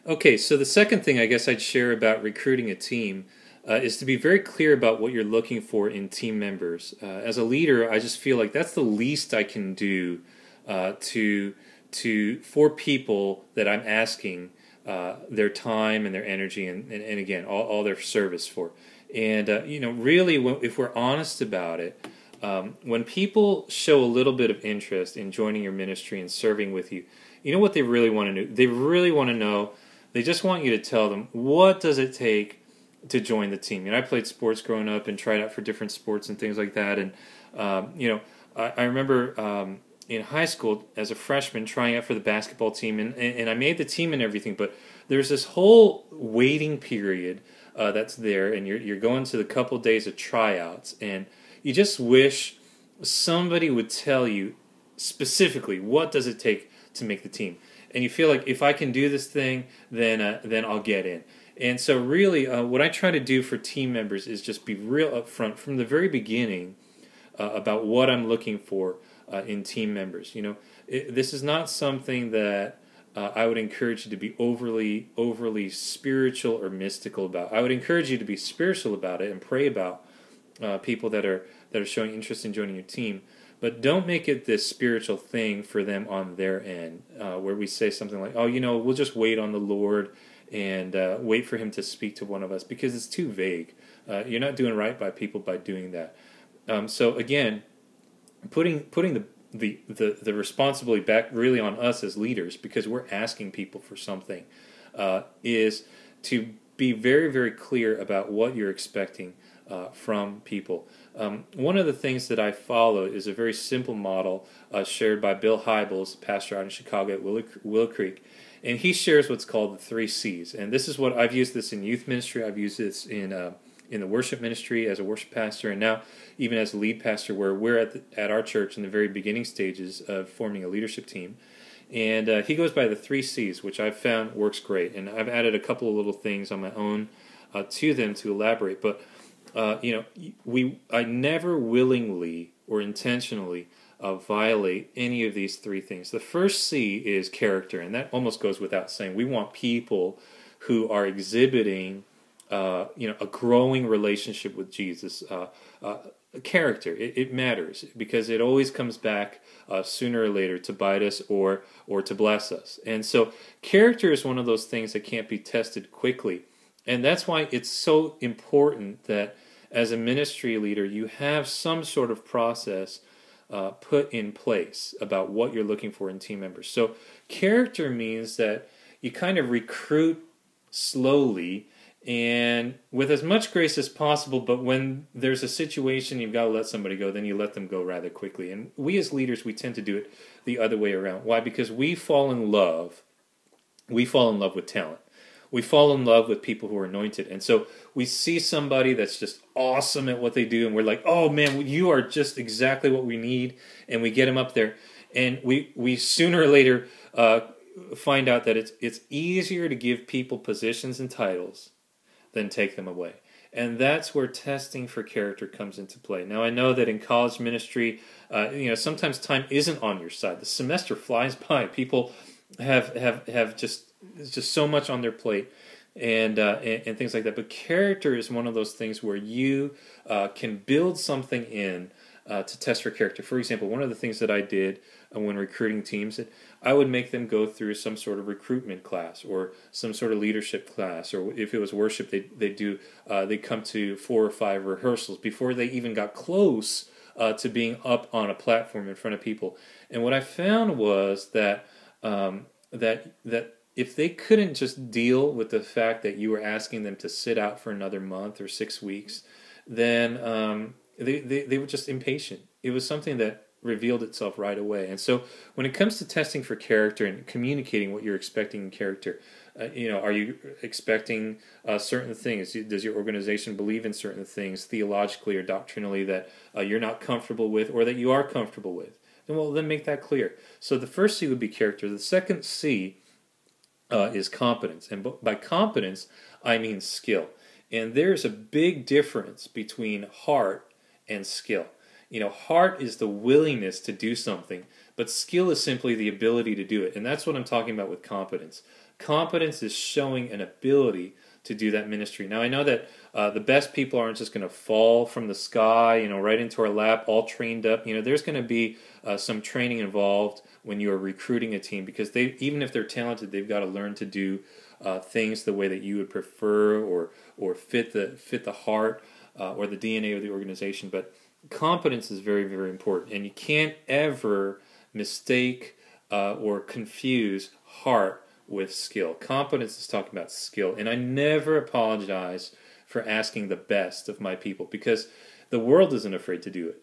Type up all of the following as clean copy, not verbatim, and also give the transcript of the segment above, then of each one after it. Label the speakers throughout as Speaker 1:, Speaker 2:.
Speaker 1: Okay, so the second thing I guess I'd share about recruiting a team is to be very clear about what you're looking for in team members. As a leader, I just feel like that's the least I can do to for people that I'm asking their time and their energy and again all their service for. And really, if we're honest about it, when people show a little bit of interest in joining your ministry and serving with you, you know what they really want to do? They really want to know. They just want you to tell them, what does it take to join the team? I played sports growing up and tried out for different sports and things like that. And I remember in high school as a freshman trying out for the basketball team, and I made the team and everything. But there's this whole waiting period that's there, and you're going to the couple days of tryouts, and you just wish somebody would tell you specifically what does it take to make the team. And you feel like if I can do this thing, then I'll get in. And so really what I try to do for team members is just be real upfront from the very beginning about what I'm looking for in team members. This is not something that I would encourage you to be overly spiritual or mystical about. I would encourage you to be spiritual about it and pray about people that are showing interest in joining your team. But don't make it this spiritual thing for them on their end, where we say something like, oh, we'll just wait on the Lord and wait for Him to speak to one of us, because it's too vague. You're not doing right by people by doing that. So again, putting the responsibility back really on us as leaders, because we're asking people for something, is to be very, very clear about what you're expecting from people. One of the things that I follow is a very simple model shared by Bill Hybels, pastor out in Chicago at Willow Creek, and he shares what's called the 3 C's. And this is what I've used this in youth ministry. I've used this in the worship ministry as a worship pastor, and now even as a lead pastor, where we're at our church in the very beginning stages of forming a leadership team. And he goes by the 3 C's, which I've found works great. And I've added a couple of little things on my own to them to elaborate, but I never willingly or intentionally violate any of these 3 things. The first C is character, and that almost goes without saying. We want people who are exhibiting, a growing relationship with Jesus. Character, it matters, because it always comes back sooner or later to bite us or to bless us. And so character is one of those things that can't be tested quickly. And that's why it's so important that as a ministry leader, you have some sort of process put in place about what you're looking for in team members. So character means that you kind of recruit slowly and with as much grace as possible, but when there's a situation you've got to let somebody go, then you let them go rather quickly. And we as leaders, we tend to do it the other way around. Why? Because we fall in love with talent. We fall in love with people who are anointed. And so we see somebody that's just awesome at what they do, and we're like, oh man, you are just exactly what we need, and we get them up there. And we sooner or later find out that it's easier to give people positions and titles than take them away. And that's where testing for character comes into play. Now, I know that in college ministry, sometimes time isn't on your side. The semester flies by. People have just so much on their plate and things like that. But character is one of those things where you can build something in to test for character. For example, one of the things that I did when recruiting teams, I would make them go through some sort of recruitment class or some sort of leadership class, or if it was worship, they'd come to 4 or 5 rehearsals before they even got close to being up on a platform in front of people. And what I found was that if they couldn't just deal with the fact that you were asking them to sit out for another month or 6 weeks, then they were just impatient. It was something that revealed itself right away. And so when it comes to testing for character and communicating what you're expecting in character, are you expecting certain things? Does your organization believe in certain things theologically or doctrinally that you're not comfortable with, or that you are comfortable with? Then make that clear. So the first C would be character. The second C is competence. And by competence, I mean skill. And there's a big difference between heart and skill. Heart is the willingness to do something, but but skill is simply the ability to do it. And that's what I'm talking about with competence. Competence is showing an ability to do that ministry. Now, I know that the best people aren't just going to fall from the sky, right into our lap, all trained up. There's going to be some training involved when you are recruiting a team, because even if they're talented, they've got to learn to do things the way that you would prefer, or fit the heart or the DNA of the organization. But competence is very, very important, and you can't ever mistake or confuse heart with skill. Competence is talking about skill, and I never apologize for asking the best of my people, because the world isn't afraid to do it.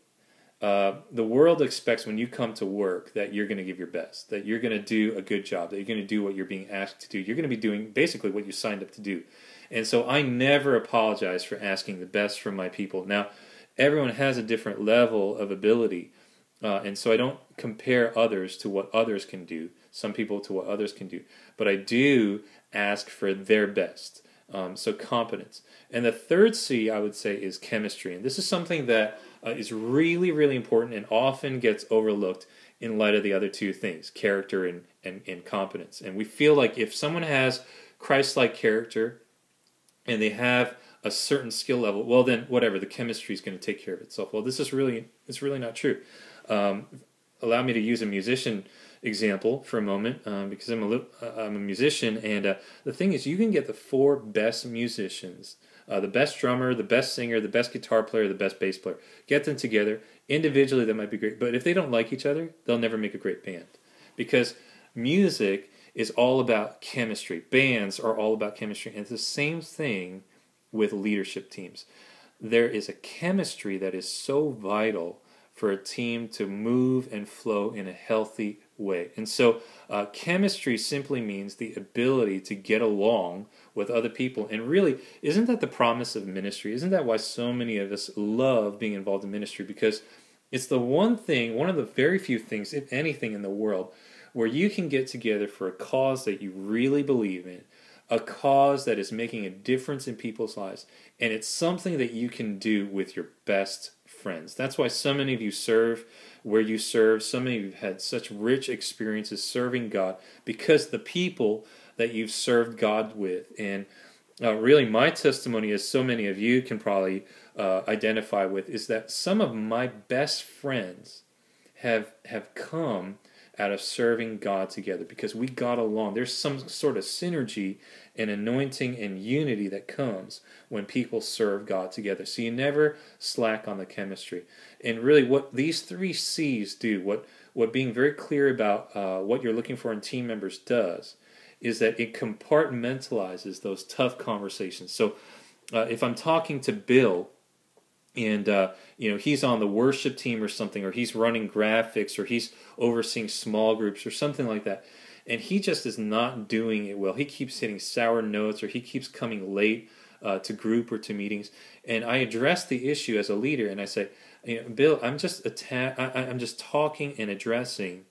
Speaker 1: The world expects when you come to work that you're going to give your best, that you're going to do a good job, that you're going to do what you're being asked to do. You're going to be doing basically what you signed up to do. And so I never apologize for asking the best from my people. Now, everyone has a different level of ability, and so I don't compare others to what others can do, some people to what others can do, but I do ask for their best. So competence. And the third C, I would say, is chemistry. And this is something that is really, really important and often gets overlooked in light of the other two things, character and competence. And we feel like if someone has Christ-like character and they have a certain skill level, well then whatever, the chemistry is going to take care of itself. Well, it's really not true. Allow me to use a musician example for a moment, because I'm a musician, and the thing is, you can get the four best musicians, the best drummer, the best singer, the best guitar player, the best bass player. Get them together individually, that might be great, but if they don't like each other, they'll never make a great band, because music is all about chemistry. Bands are all about chemistry, and it's the same thing with leadership teams. There is a chemistry that is so vital for a team to move and flow in a healthy way. And so chemistry simply means the ability to get along with other people. And really, isn't that the promise of ministry? Isn't that why so many of us love being involved in ministry? Because it's the one of the very few things, if anything, in the world where you can get together for a cause that you really believe in, a cause that is making a difference in people's lives, and it's something that you can do with your best friends. That's why so many of you serve where you serve. So many of you have had such rich experiences serving God, because the people that you've served God with. And really, my testimony, as so many of you can probably identify with, is that some of my best friends have come out of serving God together, because we got along. There's some sort of synergy and anointing and unity that comes when people serve God together. So you never slack on the chemistry. And really, what these three C's do, what being very clear about what you're looking for in team members does, is that it compartmentalizes those tough conversations. So if I'm talking to Bill, and he's on the worship team or something, or he's running graphics, or he's overseeing small groups or something like that, and he just is not doing it well. He keeps hitting sour notes, or he keeps coming late to group or to meetings. And I address the issue as a leader, and I say, Bill, I'm just talking and addressing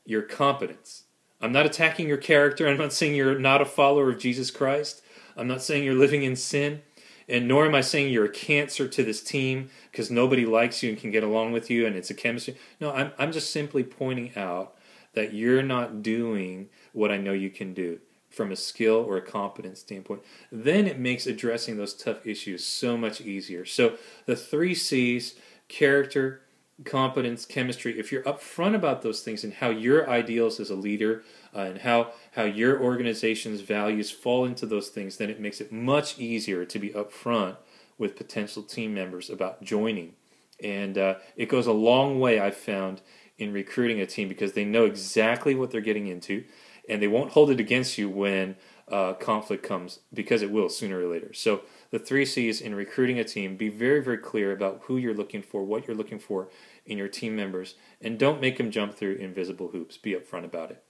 Speaker 1: your competence. I'm not attacking your character. I'm not saying you're not a follower of Jesus Christ. I'm not saying you're living in sin. And nor am I saying you're a cancer to this team because nobody likes you and can get along with you and it's a chemistry. No, I'm just simply pointing out that you're not doing what I know you can do from a skill or a competence standpoint. Then it makes addressing those tough issues so much easier. So the three C's, character, competence, chemistry, if you're upfront about those things and how your ideals as a leader and how your organization's values fall into those things, then it makes it much easier to be upfront with potential team members about joining. And it goes a long way, I've found, in recruiting a team, because they know exactly what they're getting into, and they won't hold it against you when conflict comes, because it will sooner or later. So the three C's in recruiting a team: be very, very clear about who you're looking for, what you're looking for in your team members, and don't make them jump through invisible hoops. Be upfront about it.